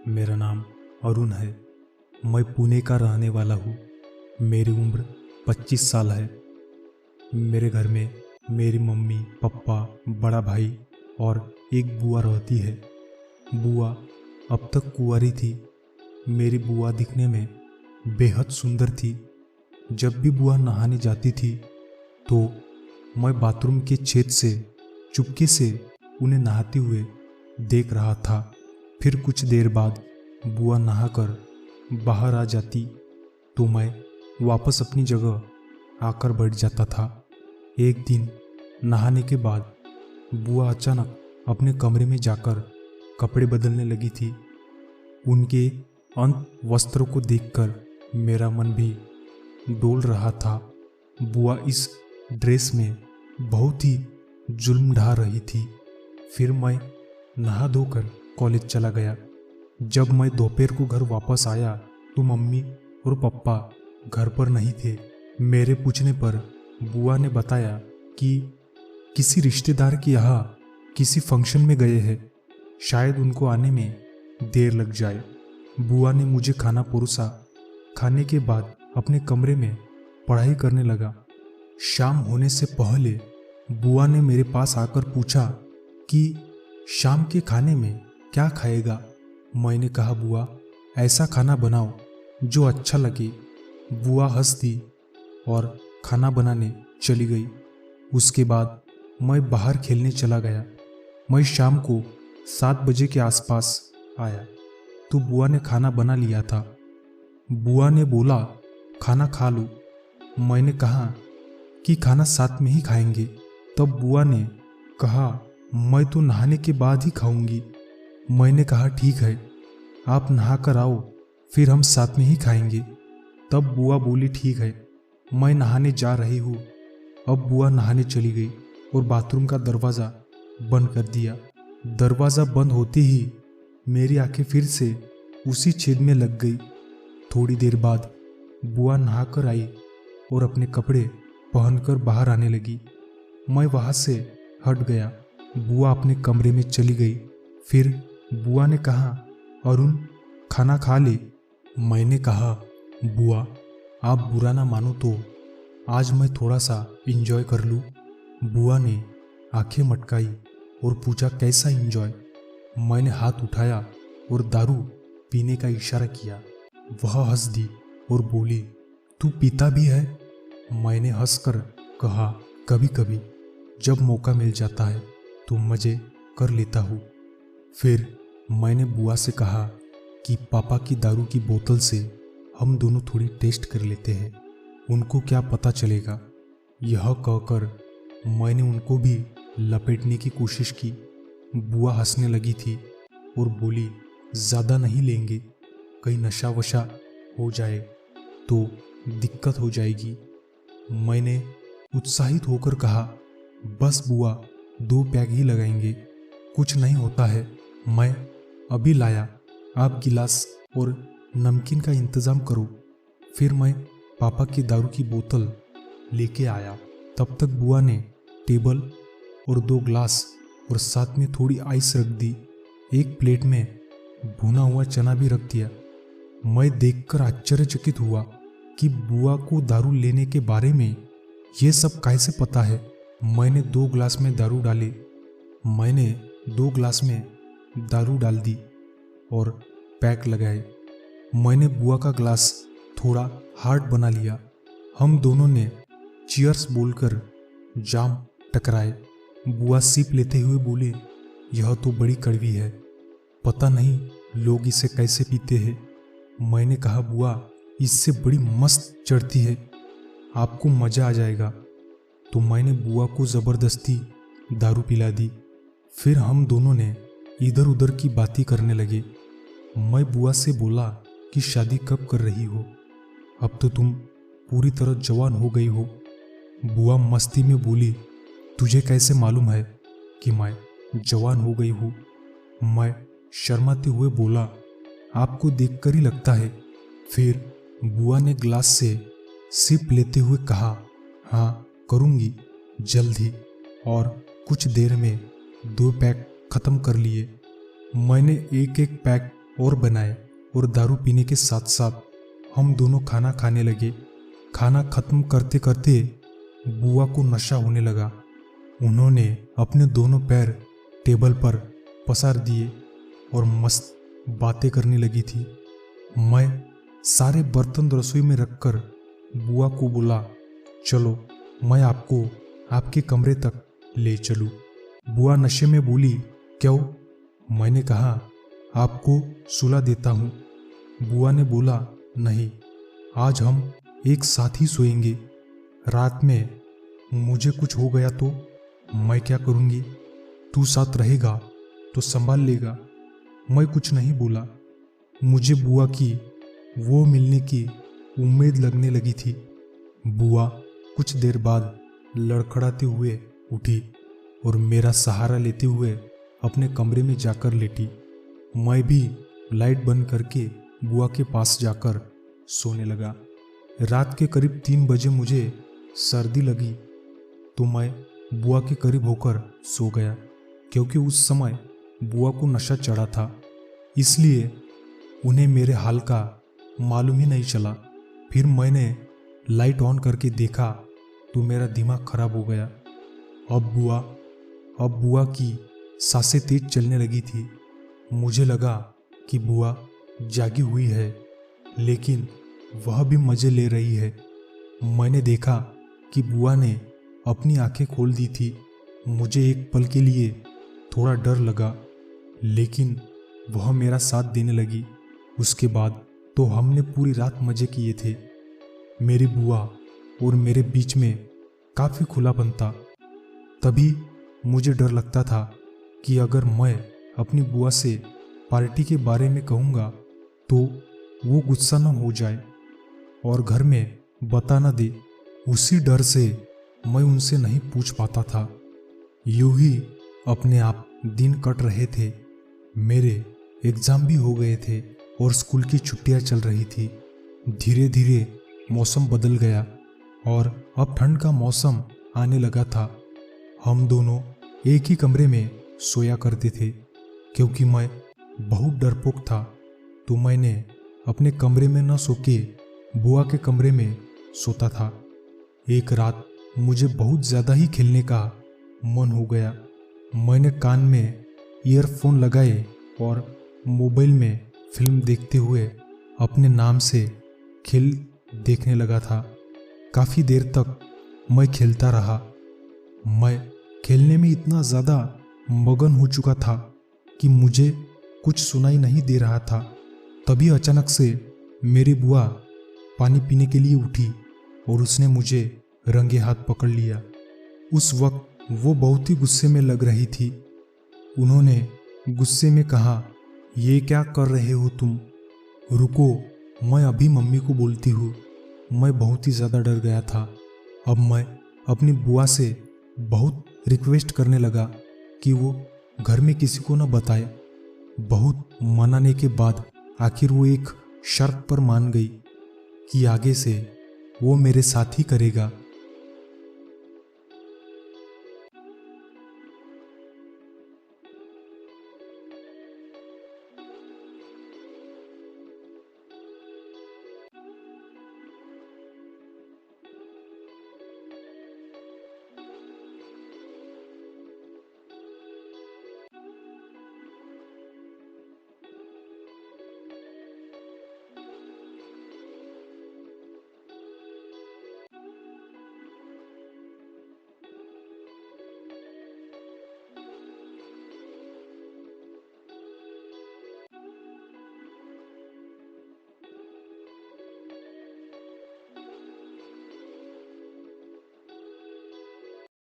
मेरा नाम अरुण है। मैं पुणे का रहने वाला हूँ। मेरी उम्र 25 साल है। मेरे घर में मेरी मम्मी, पापा, बड़ा भाई और एक बुआ रहती है। बुआ अब तक कुंवारी थी। मेरी बुआ दिखने में बेहद सुंदर थी। जब भी बुआ नहाने जाती थी तो मैं बाथरूम के छेद से चुपके से उन्हें नहाते हुए देख रहा था। फिर कुछ देर बाद बुआ नहाकर बाहर आ जाती तो मैं वापस अपनी जगह आकर बैठ जाता था। एक दिन नहाने के बाद बुआ अचानक अपने कमरे में जाकर कपड़े बदलने लगी थी। उनके अंत वस्त्रों को देखकर मेरा मन भी डोल रहा था। बुआ इस ड्रेस में बहुत ही जुल्म ढा रही थी। फिर मैं नहा धोकर कॉलेज चला गया। जब मैं दोपहर को घर वापस आया तो मम्मी और पापा घर पर नहीं थे। मेरे पूछने पर बुआ ने बताया कि किसी रिश्तेदार के यहाँ किसी फंक्शन में गए हैं, शायद उनको आने में देर लग जाए। बुआ ने मुझे खाना परोसा। खाने के बाद अपने कमरे में पढ़ाई करने लगा। शाम होने से पहले बुआ ने मेरे पास आकर पूछा कि शाम के खाने में क्या खाएगा। मैंने कहा, बुआ ऐसा खाना बनाओ जो अच्छा लगे। बुआ हंस दी और खाना बनाने चली गई। उसके बाद मैं बाहर खेलने चला गया। मैं शाम को 7 बजे के आसपास आया तो बुआ ने खाना बना लिया था। बुआ ने बोला, खाना खा लो। मैंने कहा कि खाना साथ में ही खाएंगे। तब बुआ ने कहा, मैं तो नहाने के बाद ही खाऊंगी। मैंने कहा, ठीक है, आप नहा कर आओ, फिर हम साथ में ही खाएंगे। तब बुआ बोली, ठीक है, मैं नहाने जा रही हूँ। अब बुआ नहाने चली गई और बाथरूम का दरवाज़ा बंद कर दिया। दरवाज़ा बंद होते ही मेरी आंखें फिर से उसी छेद में लग गई। थोड़ी देर बाद बुआ नहा कर आई और अपने कपड़े पहनकर बाहर आने लगी। मैं वहाँ से हट गया। बुआ अपने कमरे में चली गई। फिर बुआ ने कहा, अरुण खाना खा ले। मैंने कहा, बुआ आप बुरा ना मानो तो आज मैं थोड़ा सा एंजॉय कर लूँ। बुआ ने आंखें मटकाई और पूछा, कैसा एंजॉय। मैंने हाथ उठाया और दारू पीने का इशारा किया। वह हंस दी और बोली, तू पीता भी है। मैंने हंसकर कहा, कभी कभी जब मौका मिल जाता है तो मज़े कर लेता हूँ। फिर मैंने बुआ से कहा कि पापा की दारू की बोतल से हम दोनों थोड़ी टेस्ट कर लेते हैं, उनको क्या पता चलेगा। यह कहकर मैंने उनको भी लपेटने की कोशिश की। बुआ हंसने लगी थी और बोली, ज़्यादा नहीं लेंगे, कहीं नशा वशा हो जाए तो दिक्कत हो जाएगी। मैंने उत्साहित होकर कहा, बस बुआ 2 पैग ही लगाएंगे, कुछ नहीं होता है, मैं अभी लाया, आप गिलास और नमकीन का इंतज़ाम करो। फिर मैं पापा की दारू की बोतल लेके आया। तब तक बुआ ने टेबल और 2 ग्लास और साथ में थोड़ी आइस रख दी। एक प्लेट में भुना हुआ चना भी रख दिया। मैं देखकर आश्चर्यचकित हुआ कि बुआ को दारू लेने के बारे में ये सब कैसे पता है। मैंने 2 ग्लास में दारू डाले। मैंने 2 ग्लास में दारू डाल दी और पैक लगाए। मैंने बुआ का ग्लास थोड़ा हार्ड बना लिया। हम दोनों ने चीयर्स बोलकर जाम टकराए। बुआ सिप लेते हुए बोले, यह तो बड़ी कड़वी है, पता नहीं लोग इसे कैसे पीते हैं। मैंने कहा, बुआ इससे बड़ी मस्त चढ़ती है, आपको मज़ा आ जाएगा। तो मैंने बुआ को ज़बरदस्ती दारू पिला दी। फिर हम दोनों ने इधर उधर की बातें करने लगे। मैं बुआ से बोला कि शादी कब कर रही हो, अब तो तुम पूरी तरह जवान हो गई हो। बुआ मस्ती में बोली, तुझे कैसे मालूम है कि मैं जवान हो गई हूँ। मैं शर्माते हुए बोला, आपको देखकर ही लगता है। फिर बुआ ने ग्लास से सिप लेते हुए कहा, हाँ करूँगी जल्द ही। और कुछ देर में 2 पैक ख़त्म कर लिए। मैंने एक एक पैक और बनाए और दारू पीने के साथ साथ हम दोनों खाना खाने लगे। खाना खत्म करते करते बुआ को नशा होने लगा। उन्होंने अपने दोनों पैर टेबल पर पसार दिए और मस्त बातें करने लगी थी। मैं सारे बर्तन रसोई में रखकर बुआ को बोला, चलो मैं आपको आपके कमरे तक ले चलूं। बुआ नशे में बोली, क्यों? मैंने कहा, आपको सुला देता हूँ। बुआ ने बोला, नहीं, आज हम एक साथ ही सोएंगे। रात में मुझे कुछ हो गया तो मैं क्या करूँगी? तू साथ रहेगा तो संभाल लेगा। मैं कुछ नहीं बोला। मुझे बुआ की वो मिलने की उम्मीद लगने लगी थी। बुआ कुछ देर बाद लड़खड़ाते हुए उठी और मेरा सहारा लेते हुए अपने कमरे में जाकर लेटी। मैं भी लाइट बंद करके बुआ के पास जाकर सोने लगा। रात के करीब 3 बजे मुझे सर्दी लगी तो मैं बुआ के करीब होकर सो गया, क्योंकि उस समय बुआ को नशा चढ़ा था, इसलिए उन्हें मेरे हाल का मालूम ही नहीं चला। फिर मैंने लाइट ऑन करके देखा तो मेरा दिमाग खराब हो गया। अब बुआ की सांसें तेज चलने लगी थी। मुझे लगा कि बुआ जागी हुई है, लेकिन वह भी मजे ले रही है। मैंने देखा कि बुआ ने अपनी आंखें खोल दी थी। मुझे एक पल के लिए थोड़ा डर लगा, लेकिन वह मेरा साथ देने लगी। उसके बाद तो हमने पूरी रात मजे किए थे। मेरी बुआ और मेरे बीच में काफ़ी खुलापन था। तभी मुझे डर लगता था कि अगर मैं अपनी बुआ से पार्टी के बारे में कहूँगा तो वो गुस्सा न हो जाए और घर में बता न दे। उसी डर से मैं उनसे नहीं पूछ पाता था। यूं ही अपने आप दिन कट रहे थे। मेरे एग्ज़ाम भी हो गए थे और स्कूल की छुट्टियां चल रही थी। धीरे धीरे मौसम बदल गया और अब ठंड का मौसम आने लगा था। हम दोनों एक ही कमरे में सोया करते थे। क्योंकि मैं बहुत डरपोक था तो मैंने अपने कमरे में न सो के बुआ के कमरे में सोता था। एक रात मुझे बहुत ज़्यादा ही खेलने का मन हो गया। मैंने कान में ईयरफोन लगाए और मोबाइल में फिल्म देखते हुए अपने नाम से खेल देखने लगा था। काफ़ी देर तक मैं खेलता रहा। मैं खेलने में इतना ज़्यादा मगन हो चुका था कि मुझे कुछ सुनाई नहीं दे रहा था। तभी अचानक से मेरी बुआ पानी पीने के लिए उठी और उसने मुझे रंगे हाथ पकड़ लिया। उस वक्त वो बहुत ही गुस्से में लग रही थी। उन्होंने गुस्से में कहा, ये क्या कर रहे हो तुम? रुको, मैं अभी मम्मी को बोलती हूँ। मैं बहुत ही ज़्यादा डर गया था। अब मैं अपनी बुआ से बहुत रिक्वेस्ट करने लगा कि वो घर में किसी को न बताए। बहुत मनाने के बाद आखिर वो एक शर्त पर मान गई कि आगे से वो मेरे साथ ही करेगा।